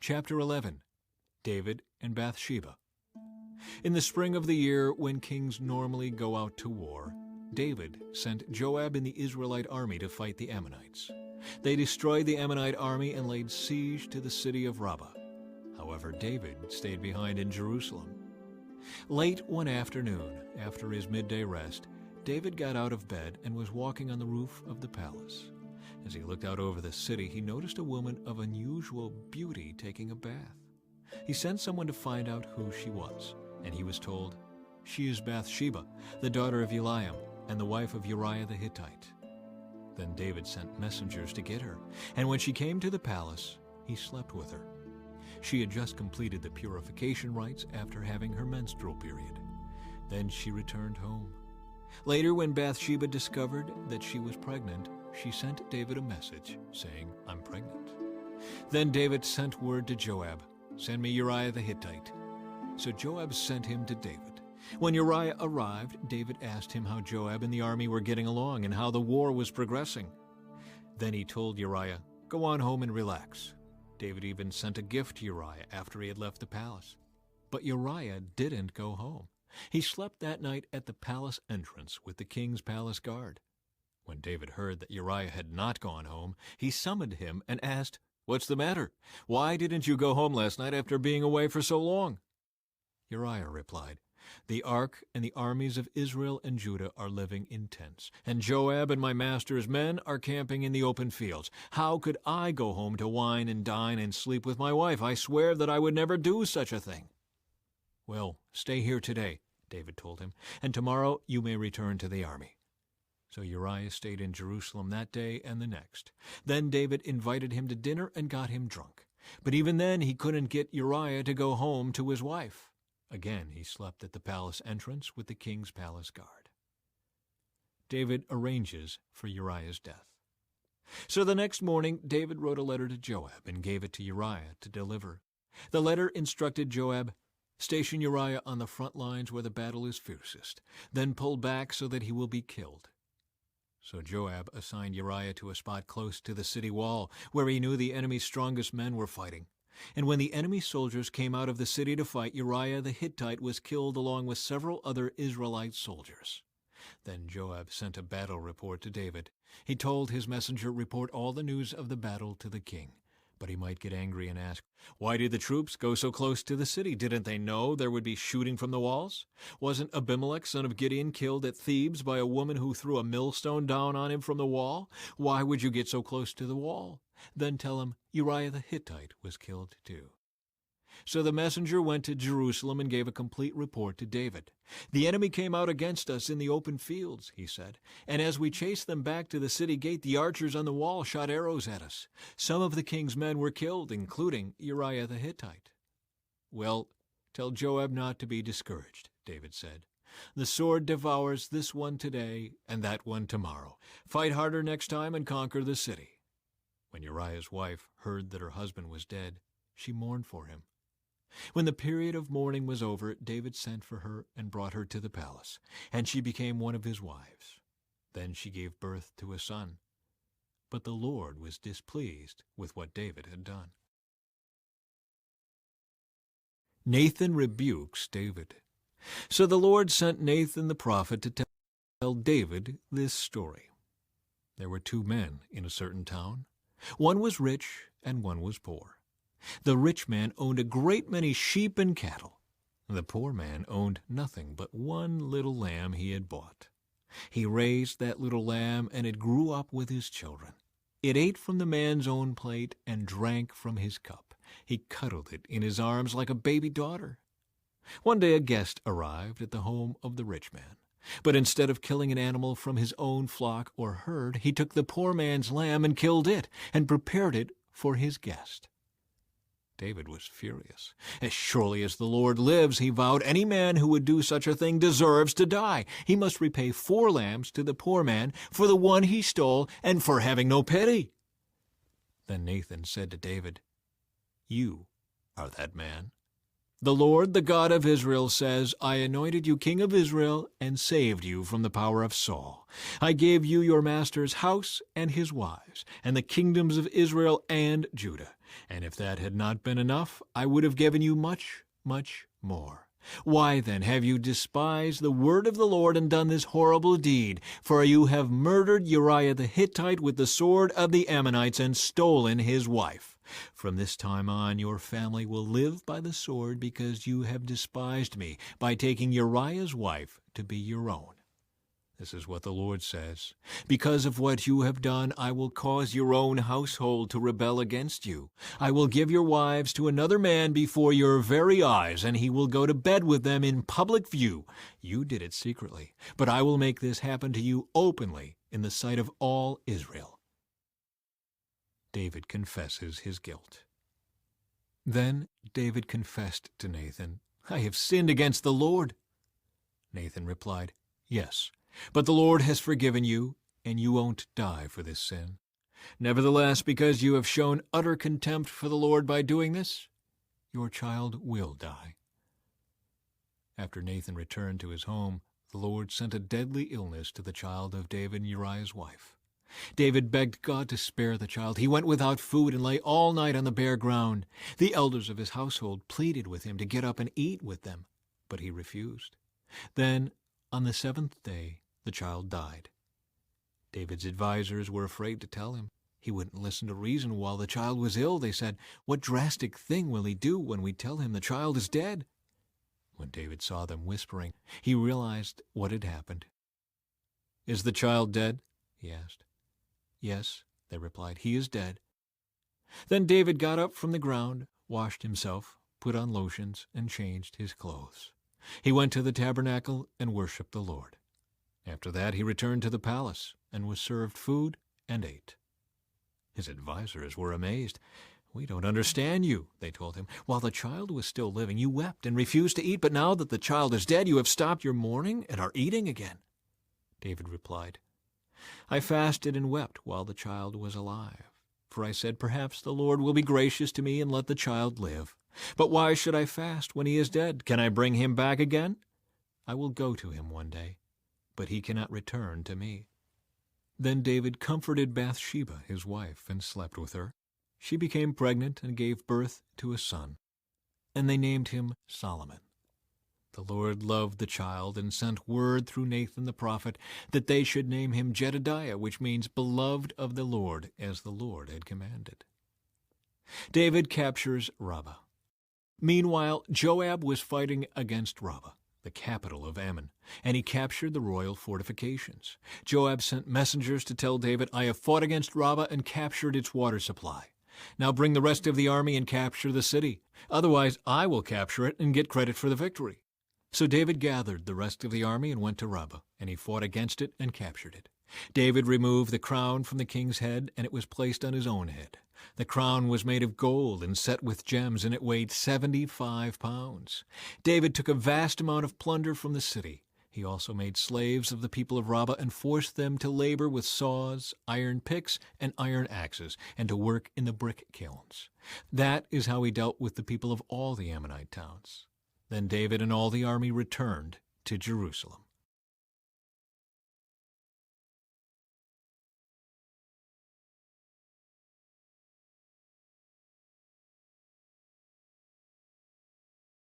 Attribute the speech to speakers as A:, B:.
A: Chapter 11. David and Bathsheba. In the spring of the year, when kings normally go out to war, David sent Joab and the Israelite army to fight the Ammonites. They destroyed the Ammonite army and laid siege to the city of Rabbah. However, David stayed behind in Jerusalem. Late one afternoon, after his midday rest, David got out of bed and was walking on the roof of the palace. As he looked out over the city, he noticed a woman of unusual beauty taking a bath. He sent someone to find out who she was, and he was told, "She is Bathsheba, the daughter of Eliam, and the wife of Uriah the Hittite." Then David sent messengers to get her, and when she came to the palace, he slept with her. She had just completed the purification rites after having her menstrual period. Then she returned home. Later, when Bathsheba discovered that she was pregnant, she sent David a message saying, "I'm pregnant." Then David sent word to Joab, "Send me Uriah the Hittite." So Joab sent him to David. When Uriah arrived, David asked him how Joab and the army were getting along and how the war was progressing. Then he told Uriah, "Go on home and relax." David even sent a gift to Uriah after he had left the palace. But Uriah didn't go home. He slept that night at the palace entrance with the king's palace guard. When David heard that Uriah had not gone home, he summoned him and asked, "What's the matter? Why didn't you go home last night after being away for so long?" Uriah replied, "The ark and the armies of Israel and Judah are living in tents, and Joab and my master's men are camping in the open fields. How could I go home to wine and dine and sleep with my wife? I swear that I would never do such a thing." "Well, stay here today," David told him, "and tomorrow you may return to the army." So Uriah stayed in Jerusalem that day and the next. Then David invited him to dinner and got him drunk. But even then he couldn't get Uriah to go home to his wife. Again he slept at the palace entrance with the king's palace guard. David arranges for Uriah's death. So the next morning David wrote a letter to Joab and gave it to Uriah to deliver. The letter instructed Joab, "Station Uriah on the front lines where the battle is fiercest, then pull back so that he will be killed." So Joab assigned Uriah to a spot close to the city wall, where he knew the enemy's strongest men were fighting. And when the enemy soldiers came out of the city to fight, Uriah the Hittite was killed along with several other Israelite soldiers. Then Joab sent a battle report to David. He told his messenger, "Report all the news of the battle to the king." But he might get angry and ask, "Why did the troops go so close to the city? Didn't they know there would be shooting from the walls? Wasn't Abimelech, son of Gideon, killed at Thebes by a woman who threw a millstone down on him from the wall? Why would you get so close to the wall?" Then tell him Uriah the Hittite was killed too. So the messenger went to Jerusalem and gave a complete report to David. "The enemy came out against us in the open fields," he said, "and as we chased them back to the city gate, the archers on the wall shot arrows at us. Some of the king's men were killed, including Uriah the Hittite." "Well, tell Joab not to be discouraged," David said. "The sword devours this one today and that one tomorrow. Fight harder next time and conquer the city." When Uriah's wife heard that her husband was dead, she mourned for him. When the period of mourning was over, David sent for her and brought her to the palace, and she became one of his wives. Then she gave birth to a son. But the Lord was displeased with what David had done. Nathan rebukes David. So the Lord sent Nathan the prophet to tell David this story. There were two men in a certain town. One was rich and one was poor. The rich man owned a great many sheep and cattle. The poor man owned nothing but one little lamb he had bought. He raised that little lamb, and it grew up with his children. It ate from the man's own plate and drank from his cup. He cuddled it in his arms like a baby daughter. One day a guest arrived at the home of the rich man. But instead of killing an animal from his own flock or herd, he took the poor man's lamb and killed it and prepared it for his guest. David was furious. "As surely as the Lord lives," he vowed, "any man who would do such a thing deserves to die. He must repay 4 lambs to the poor man for the one he stole and for having no pity." Then Nathan said to David, "You are that man." "The Lord, the God of Israel, says, I anointed you king of Israel and saved you from the power of Saul. I gave you your master's house and his wives, and the kingdoms of Israel and Judah. And if that had not been enough, I would have given you much, much more. Why then have you despised the word of the Lord and done this horrible deed? For you have murdered Uriah the Hittite with the sword of the Ammonites and stolen his wife. From this time on your family will live by the sword, because you have despised me by taking Uriah's wife to be your own. This is what the Lord says. Because of what you have done, I will cause your own household to rebel against you. I will give your wives to another man before your very eyes, and he will go to bed with them in public view. You did it secretly, but I will make this happen to you openly in the sight of all Israel." David confesses his guilt. Then David confessed to Nathan, "I have sinned against the Lord." Nathan replied, "Yes, but the Lord has forgiven you, and you won't die for this sin. Nevertheless, because you have shown utter contempt for the Lord by doing this, your child will die." After Nathan returned to his home, the Lord sent a deadly illness to the child of David and Uriah's wife. David begged God to spare the child. He went without food and lay all night on the bare ground. The elders of his household pleaded with him to get up and eat with them, but he refused. Then, on the seventh day, the child died. David's advisers were afraid to tell him. He wouldn't listen to reason while the child was ill. They said, "What drastic thing will he do when we tell him the child is dead?" When David saw them whispering, he realized what had happened. "Is the child dead?" he asked. "Yes," they replied, "he is dead." Then David got up from the ground, washed himself, put on lotions, and changed his clothes. He went to the tabernacle and worshipped the Lord. After that he returned to the palace and was served food and ate. His advisers were amazed. "We don't understand you," they told him. "While the child was still living, you wept and refused to eat, but now that the child is dead, you have stopped your mourning and are eating again." David replied, "I fasted and wept while the child was alive, for I said, perhaps the Lord will be gracious to me and let the child live. But why should I fast when he is dead? Can I bring him back again? I will go to him one day, but he cannot return to me." Then David comforted Bathsheba, his wife, and slept with her. She became pregnant and gave birth to a son, and they named him Solomon. The Lord loved the child and sent word through Nathan the prophet that they should name him Jedediah, which means beloved of the Lord, as the Lord had commanded. David captures Rabbah. Meanwhile, Joab was fighting against Rabbah, the capital of Ammon, and he captured the royal fortifications. Joab sent messengers to tell David, "I have fought against Rabbah and captured its water supply. Now bring the rest of the army and capture the city. Otherwise, I will capture it and get credit for the victory." So David gathered the rest of the army and went to Rabbah, and he fought against it and captured it. David removed the crown from the king's head, and it was placed on his own head. The crown was made of gold and set with gems, and it weighed 75 pounds. David took a vast amount of plunder from the city. He also made slaves of the people of Rabbah and forced them to labor with saws, iron picks, and iron axes, and to work in the brick kilns. That is how he dealt with the people of all the Ammonite towns. Then David and all the army returned to Jerusalem.